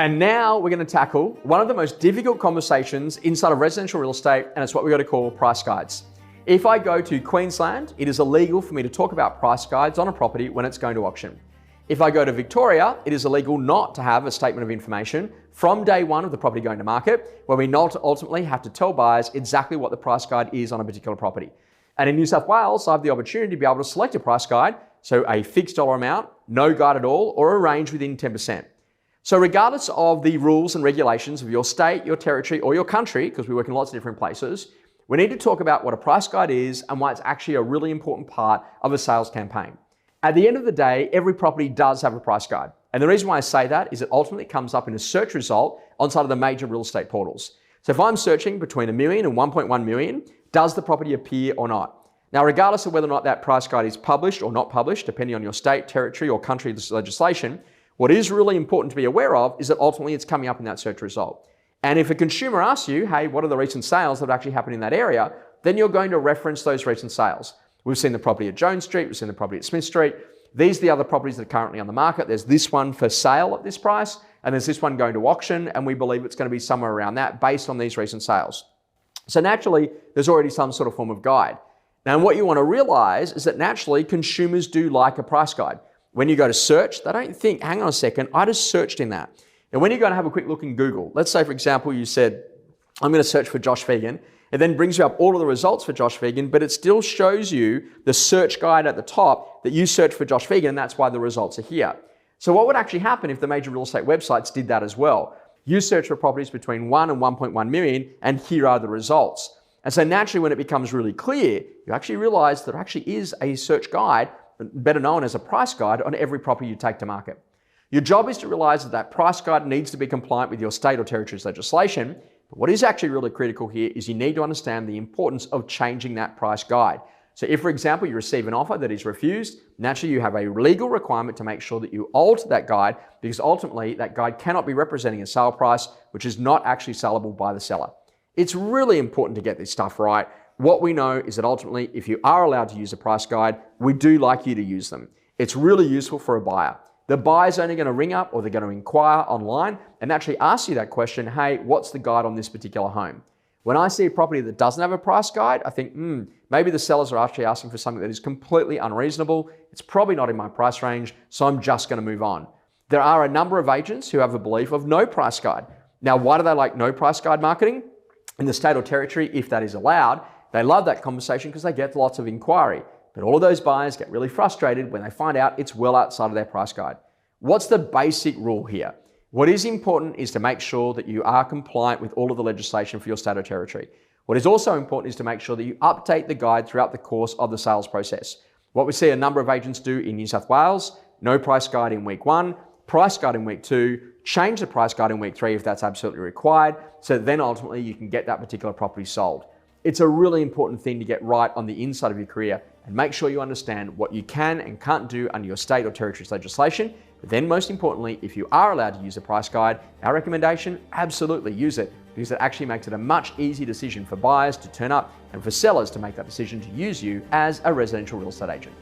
And now we're going to tackle one of the most difficult conversations inside of residential real estate, and it's what we got to call price guides. If I go to Queensland, it is illegal for me to talk about price guides on a property when it's going to auction. If I go to Victoria, it is illegal not to have a statement of information from day one of the property going to market, where we not ultimately have to tell buyers exactly what the price guide is on a particular property. And in New South Wales, I have the opportunity to be able to select a price guide, so a fixed dollar amount, no guide at all, or a range within 10%. So regardless of the rules and regulations of your state, your territory, or your country, because we work in lots of different places, we need to talk about what a price guide is and why it's actually a really important part of a sales campaign. At the end of the day, every property does have a price guide. And the reason why I say that is it ultimately comes up in a search result on side of the major real estate portals. So if I'm searching between 1 million and 1.1 million, does the property appear or not? Now, regardless of whether or not that price guide is published or not published, depending on your state, territory, or country legislation, what is really important to be aware of is that ultimately it's coming up in that search result. And if a consumer asks you, hey, what are the recent sales that have actually happened in that area, then you're going to reference those recent sales. We've seen the property at Jones Street, we've seen the property at Smith Street. These are the other properties that are currently on the market. There's this one for sale at this price, and there's this one going to auction, and we believe it's going to be somewhere around that based on these recent sales. So naturally, there's already some sort of form of guide. Now, what you want to realize is that naturally, consumers do like a price guide. When you go to search, they don't think, hang on a second, I just searched in that. And when you're going to have a quick look in Google, let's say, for example, you said, I'm going to search for Josh Phegan. It then brings you up all of the results for Josh Phegan, but it still shows you the search guide at the top that you searched for Josh Phegan, and that's why the results are here. So what would actually happen if the major real estate websites did that as well? You search for properties between 1 and 1.1 million, and here are the results. And so naturally, when it becomes really clear, you actually realize there actually is a search guide, better known as a price guide, on every property you take to market. Your job is to realize that that price guide needs to be compliant with your state or territory's legislation. But what is actually really critical here is you need to understand the importance of changing that price guide. So if, for example, you receive an offer that is refused, naturally you have a legal requirement to make sure that you alter that guide, because ultimately that guide cannot be representing a sale price, which is not actually sellable by the seller. It's really important to get this stuff right. What we know is that ultimately, if you are allowed to use a price guide, we do like you to use them. It's really useful for a buyer. The buyer's only going to ring up or they're going to inquire online and actually ask you that question, hey, what's the guide on this particular home? When I see a property that doesn't have a price guide, I think, maybe the sellers are actually asking for something that is completely unreasonable. It's probably not in my price range, so I'm just going to move on. There are a number of agents who have a belief of no price guide. Now, why do they like no price guide marketing? In the state or territory, if that is allowed, they love that conversation because they get lots of inquiry. But all of those buyers get really frustrated when they find out it's well outside of their price guide. What's the basic rule here? What is important is to make sure that you are compliant with all of the legislation for your state or territory. What is also important is to make sure that you update the guide throughout the course of the sales process. What we see a number of agents do in New South Wales, no price guide in week 1, price guide in week 2, change the price guide in week 3 if that's absolutely required, so that then ultimately you can get that particular property sold. It's a really important thing to get right on the inside of your career and make sure you understand what you can and can't do under your state or territory's legislation. But then most importantly, if you are allowed to use a price guide, our recommendation, absolutely use it, because it actually makes it a much easier decision for buyers to turn up and for sellers to make that decision to use you as a residential real estate agent.